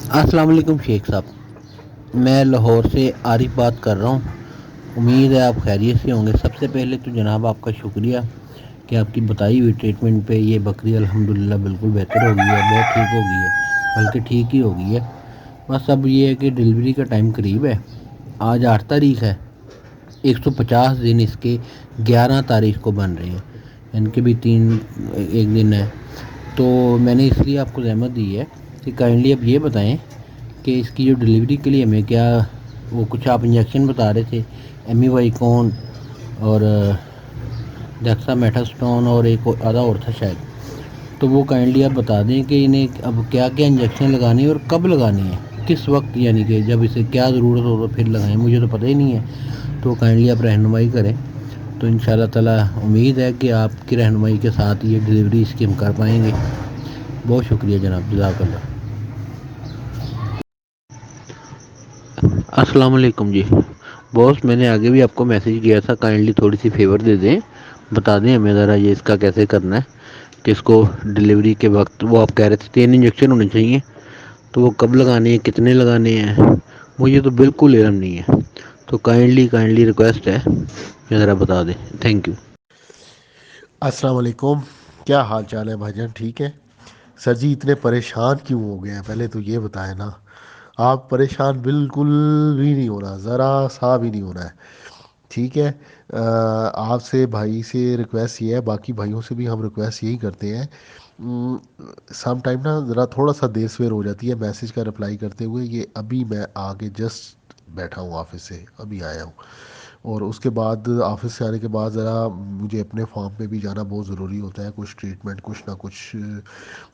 السلام علیکم شیخ صاحب، میں لاہور سے عارف بات کر رہا ہوں۔ امید ہے آپ خیریت سے ہوں گے۔ سب سے پہلے تو جناب آپ کا شکریہ کہ آپ کی بتائی ہوئی ٹریٹمنٹ پہ یہ بکری الحمدللہ بالکل بہتر ہو گئی ہے، بہت ٹھیک ہو گئی ہے، بلکہ ٹھیک ہی ہو گئی ہے۔ بس اب یہ ہے کہ ڈلیوری کا ٹائم قریب ہے۔ آج 8 تاریخ ہے، 150 دن اس کے 11 تاریخ کو بن رہے ہیں، ان کے بھی ایک دن ہے۔ تو میں نے اس لیے آپ کو زحمت دی ہے کہ کائنڈلی اب یہ بتائیں کہ اس کی جو ڈلیوری کے لیے ہمیں کیا، وہ کچھ آپ انجیکشن بتا رہے تھے، ایم ای وائی کون اور ڈیکسا میٹھاسٹون اور ایک آدھا اور تھا شاید، تو وہ کائنڈلی آپ بتا دیں کہ انہیں اب کیا کیا انجیکشن لگانی ہے اور کب لگانی ہے، کس وقت، یعنی کہ جب اسے کیا ضرورت ہو تو پھر لگائیں، مجھے تو پتہ ہی نہیں ہے۔ تو کائنڈلی آپ رہنمائی کریں تو ان شاء اللہ تعالیٰ امید ہے کہ آپ کی رہنمائی کے ساتھ یہ ڈلیوری اس کی ہم کر پائیں گے۔ بہت شکریہ جناب، جزاک اللہ۔ السلام علیکم جی بوس، میں نے آگے بھی آپ کو میسیج کیا تھا، کائنڈلی تھوڑی سی فیور دے دیں، بتا دیں ہمیں ذرا یہ اس کا کیسے کرنا ہے کہ اس کو ڈلیوری کے وقت، وہ آپ کہہ رہے تھے 3 انجیکشن ہونے چاہیے، تو وہ کب لگانے ہیں، کتنے لگانے ہیں، مجھے تو بالکل علم نہیں ہے۔ تو کائنڈلی ریکویسٹ ہے کہ ذرا بتا دیں، تھینک یو۔ السلام علیکم، کیا حال چال ہے بھائی جان؟ ٹھیک ہے سر جی؟ اتنے پریشان کیوں ہو گئے ہیں پہلے تو یہ بتائیں نا۔ آپ پریشان بالکل بھی نہیں ہونا، ذرا سا بھی نہیں ہونا ہے، ٹھیک ہے؟ آپ سے بھائی سے ریکویسٹ یہ ہے، باقی بھائیوں سے بھی ہم ریکویسٹ یہی کرتے ہیں، سم ٹائم نا ذرا تھوڑا سا دیر سویر ہو جاتی ہے میسج کا رپلائی کرتے ہوئے۔ یہ ابھی میں آگے جسٹ بیٹھا ہوں، آفس سے ابھی آیا ہوں، اور اس کے بعد آفس سے آنے کے بعد ذرا مجھے اپنے فارم پہ بھی جانا بہت ضروری ہوتا ہے، کچھ ٹریٹمنٹ کچھ نہ کچھ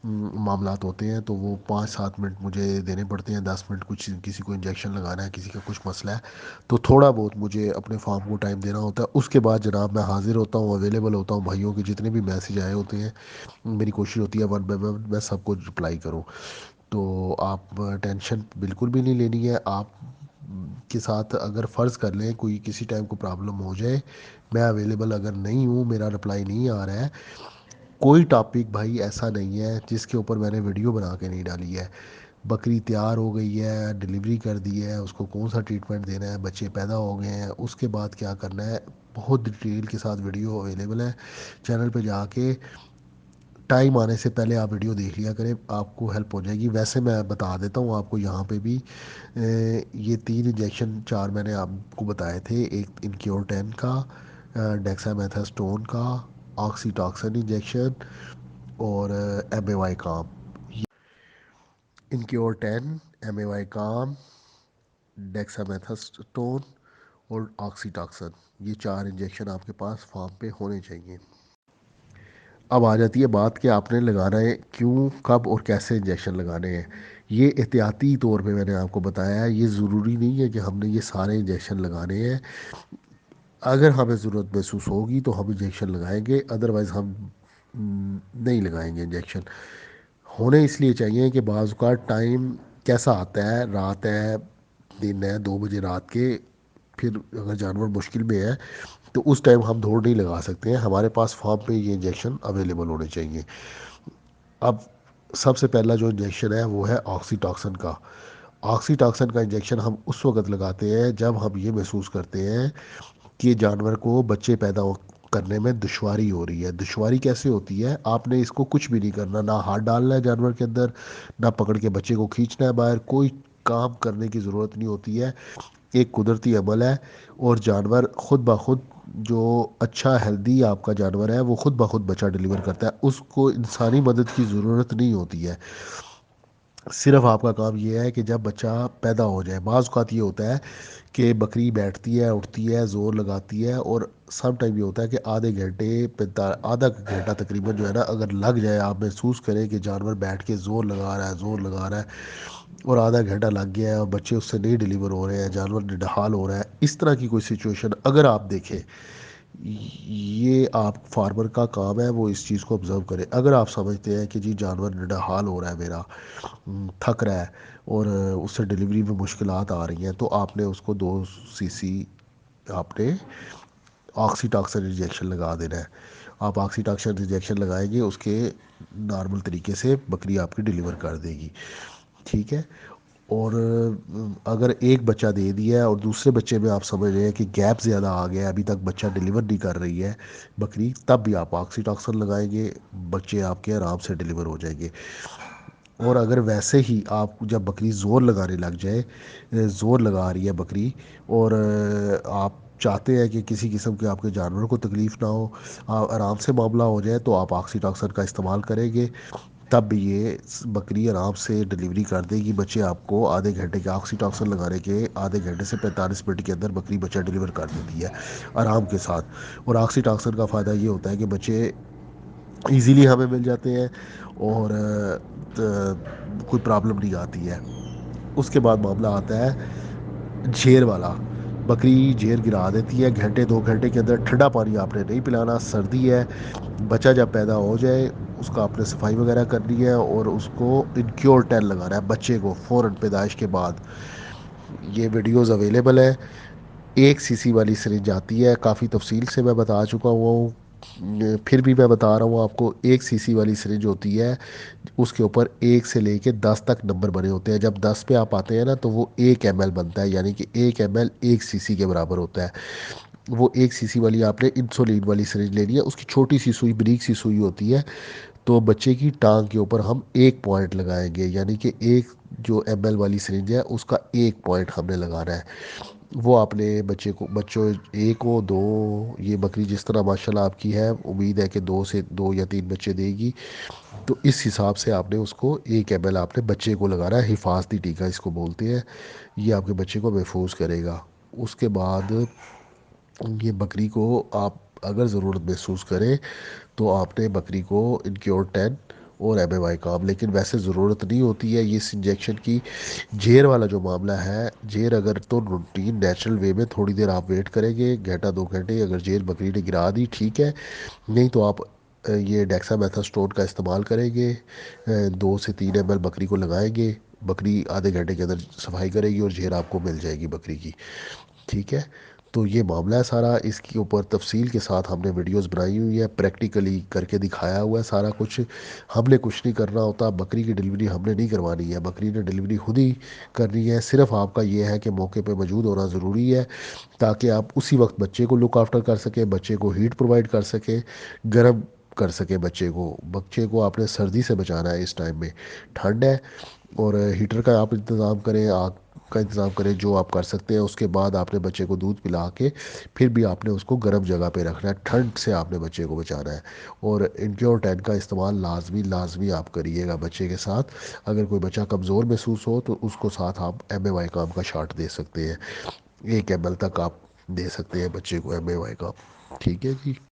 معاملات ہوتے ہیں، تو وہ 5-7 منٹ مجھے دینے پڑتے ہیں، 10 منٹ کچھ کسی کو انجیکشن لگانا ہے، کسی کا کچھ مسئلہ ہے، تو تھوڑا بہت مجھے اپنے فارم کو ٹائم دینا ہوتا ہے۔ اس کے بعد جناب میں حاضر ہوتا ہوں، اویلیبل ہوتا ہوں، بھائیوں کے جتنے بھی میسیج آئے ہوتے ہیں میری کوشش ہوتی ہے ون بائی ون میں سب کو رپلائی کروں۔ تو آپ ٹینشن بالکل بھی نہیں لینی ہے۔ آپ کے ساتھ اگر فرض کر لیں کوئی کسی ٹائم کو پرابلم ہو جائے، میں اویلیبل اگر نہیں ہوں، میرا رپلائی نہیں آ رہا ہے، کوئی ٹاپک بھائی ایسا نہیں ہے جس کے اوپر میں نے ویڈیو بنا کے نہیں ڈالی ہے۔ بکری تیار ہو گئی ہے، ڈلیوری کر دی ہے، اس کو کون سا ٹریٹمنٹ دینا ہے، بچے پیدا ہو گئے ہیں، اس کے بعد کیا کرنا ہے، بہت ڈیٹیل کے ساتھ ویڈیو اویلیبل ہے چینل پہ، جا کے ٹائم آنے سے پہلے آپ ویڈیو دیکھ لیا کریں، آپ کو ہیلپ ہو جائے گی۔ ویسے میں بتا دیتا ہوں آپ کو یہاں پہ بھی، یہ 3 انجیکشن 4 میں نے آپ کو بتائے تھے، ایک انکیور 10 کا، ڈیکسا میتھاسٹون کا، آکسی ٹاکسن انجیکشن، اور ایم اے وائی کام، انکیور 10، ایم اے وائی کام، ڈیکسا میتھاسٹون اور آکسی ٹاکسن، یہ 4 انجیکشن آپ کے پاس فارم پہ ہونے چاہیے۔ اب آ جاتی ہے بات کہ آپ نے لگانا ہے کیوں، کب اور کیسے انجیکشن لگانے ہیں۔ یہ احتیاطی طور پہ میں نے آپ کو بتایا ہے، یہ ضروری نہیں ہے کہ ہم نے یہ سارے انجیکشن لگانے ہیں۔ اگر ہمیں ضرورت محسوس ہوگی تو ہم انجیکشن لگائیں گے، ادروائز ہم نہیں لگائیں گے انجیکشن۔ ہونے اس لیے چاہیے کہ بعض اوقات ٹائم کیسا آتا ہے، رات ہے، دن ہے، 2 بجے رات کے، پھر اگر جانور مشکل میں ہے تو اس ٹائم ہم دوڑ نہیں لگا سکتے ہیں، ہمارے پاس فارم پہ یہ انجیکشن اویلیبل ہونے چاہیے۔ اب سب سے پہلا جو انجیکشن ہے وہ ہے آکسی ٹاکسن کا۔ آکسی ٹاکسن کا انجیکشن ہم اس وقت لگاتے ہیں جب ہم یہ محسوس کرتے ہیں کہ جانور کو بچے پیدا کرنے میں دشواری ہو رہی ہے۔ دشواری کیسے ہوتی ہے؟ آپ نے اس کو کچھ بھی نہیں کرنا، نہ ہاتھ ڈالنا ہے جانور کے اندر، نہ پکڑ کے بچے کو کھینچنا ہے باہر، کوئی کام کرنے کی ضرورت نہیں ہوتی ہے، ایک قدرتی عمل ہے، اور جانور خود بخود، جو اچھا ہیلدی آپ کا جانور ہے وہ خود بخود بچہ ڈلیور کرتا ہے، اس کو انسانی مدد کی ضرورت نہیں ہوتی ہے۔ صرف آپ کا کام یہ ہے کہ جب بچہ پیدا ہو جائے، بعض اوقات یہ ہوتا ہے کہ بکری بیٹھتی ہے، اٹھتی ہے، زور لگاتی ہے، اور سم ٹائم یہ ہوتا ہے کہ آدھا گھنٹہ تقریباً جو ہے نا اگر لگ جائے، آپ محسوس کریں کہ جانور بیٹھ کے زور لگا رہا ہے، زور لگا رہا ہے، اور آدھا گھنٹہ لگ گیا ہے اور بچے اس سے نہیں ڈلیور ہو رہے ہیں، جانور نڈحال ہو رہا ہے، اس طرح کی کوئی سچویشن اگر آپ دیکھیں، یہ آپ فارمر کا کام ہے وہ اس چیز کو آبزرو کرے۔ اگر آپ سمجھتے ہیں کہ جی جانور نڈحال ہو رہا ہے میرا، تھک رہا ہے، اور اس سے ڈلیوری میں مشکلات آ رہی ہیں، تو آپ نے اس کو 2 cc آپ نے آکسی ٹاکسن انجیکشن لگا دینا ہے۔ آپ آکسی ٹاکسن انجیکشن لگائیں گے، اس کے نارمل طریقے سے بکری آپ کی ڈلیور کر دے گی، ٹھیک ہے؟ اور اگر ایک بچہ دے دیا ہے اور دوسرے بچے میں آپ سمجھ رہے ہیں کہ گیپ زیادہ آ گیا ہے، ابھی تک بچہ ڈیلیور نہیں کر رہی ہے بکری، تب بھی آپ آکسی ٹاکسن لگائیں گے، بچے آپ کے آرام سے ڈیلیور ہو جائیں گے۔ اور اگر ویسے ہی آپ جب بکری زور لگانے لگ جائے، زور لگا رہی ہے بکری، اور آپ چاہتے ہیں کہ کسی قسم کے آپ کے جانور کو تکلیف نہ ہو، آرام سے معاملہ ہو جائے، تو آپ آکسی ٹاکسن کا استعمال کریں گے، تب بھی یہ بکری آرام سے ڈیلیوری کر دے گی۔ بچے آپ کو آدھے گھنٹے کے آکسی ٹاکسن لگانے کے آدھے گھنٹے سے 45 منٹ کے اندر بکری بچہ ڈیلیور کر دیتی ہے آرام کے ساتھ۔ اور آکسی ٹاکسن کا فائدہ یہ ہوتا ہے کہ بچے ایزیلی ہمیں مل جاتے ہیں اور کوئی پرابلم نہیں آتی ہے۔ اس کے بعد معاملہ آتا ہے جھیر والا۔ بکری جھیر گرا دیتی ہے گھنٹے 2 گھنٹے کے اندر، ٹھنڈا پانی آپ نے نہیں پلانا، سردی ہے، بچہ جب پیدا ہو جائے اس کا آپ نے صفائی وغیرہ کرنی ہے اور اس کو انکیور 10 لگانا ہے بچے کو فوراً پیدائش کے بعد۔ یہ ویڈیوز اویلیبل ہے، 1 cc والی سرنج آتی ہے، کافی تفصیل سے میں بتا چکا ہوا ہوں، پھر بھی میں بتا رہا ہوں آپ کو۔ 1 cc والی سرنج ہوتی ہے، اس کے اوپر 1 سے لے کے 10 تک نمبر بنے ہوتے ہیں، جب 10 پہ آپ آتے ہیں نا تو وہ 1 ml بنتا ہے، یعنی کہ 1 ml 1 cc کے برابر ہوتا ہے۔ وہ 1 cc والی آپ نے انسولین والی سرنج لینی ہے، اس کی چھوٹی سی سوئی بریک سی سوئی ہوتی ہے، تو بچے کی ٹانگ کے اوپر ہم 1 پوائنٹ لگائیں گے، یعنی کہ ایک جو ml والی سرنج ہے اس کا 1 پوائنٹ ہم نے لگانا ہے۔ وہ آپ نے بچوں 1 2 یہ بکری جس طرح ماشاءاللہ آپ کی ہے، امید ہے کہ 2 یا 3 بچے دے گی، تو اس حساب سے آپ نے اس کو 1 ml آپ نے بچے کو لگانا ہے، حفاظتی ٹیکہ اس کو بولتے ہیں، یہ آپ کے بچے کو محفوظ کرے گا۔ اس کے بعد یہ بکری کو آپ اگر ضرورت محسوس کریں تو آپ نے بکری کو انکیور 10 اور MMI کام، لیکن ویسے ضرورت نہیں ہوتی ہے یہ اس انجیکشن کی۔ جھیر والا جو معاملہ ہے، جھیر اگر تو روٹین نیچرل وے میں تھوڑی دیر آپ ویٹ کریں گے، گھنٹہ 2 گھنٹے، اگر جھیر بکری نے گرا دی ٹھیک ہے، نہیں تو آپ یہ ڈیکسا میتھاسٹون کا استعمال کریں گے، 2 سے 3 ml بکری کو لگائیں گے، بکری آدھے گھنٹے کے اندر صفائی کرے گی اور جھیر آپ کو مل جائے گی بکری کی، ٹھیک ہے۔ تو یہ معاملہ ہے سارا، اس کے اوپر تفصیل کے ساتھ ہم نے ویڈیوز بنائی ہوئی ہے، پریکٹیکلی کر کے دکھایا ہوا ہے سارا کچھ۔ ہم نے کچھ نہیں کرنا ہوتا، بکری کی ڈلیوری ہم نے نہیں کروانی ہے، بکری نے ڈلیوری خود ہی کرنی ہے، صرف آپ کا یہ ہے کہ موقع پہ موجود ہونا ضروری ہے تاکہ آپ اسی وقت بچے کو لک آفٹر کر سکیں، بچے کو ہیٹ پرووائڈ کر سکیں، گرم کر سکیں بچے کو آپ نے سردی سے بچانا ہے، اس ٹائم میں ٹھنڈ ہے، اور ہیٹر کا آپ انتظام کریں، آگ کا انتظام کریں، جو آپ کر سکتے ہیں۔ اس کے بعد آپ نے بچے کو دودھ پلا کے پھر بھی آپ نے اس کو گرم جگہ پہ رکھنا ہے، ٹھنڈ سے آپ نے بچے کو بچانا ہے، اور انکیور 10 کا استعمال لازمی آپ کریے گا بچے کے ساتھ۔ اگر کوئی بچہ کمزور محسوس ہو تو اس کو ساتھ آپ MMI کام کا شاٹ دے سکتے ہیں، 1 ml تک آپ دے سکتے ہیں بچے کو MMI کا، ٹھیک ہے جی۔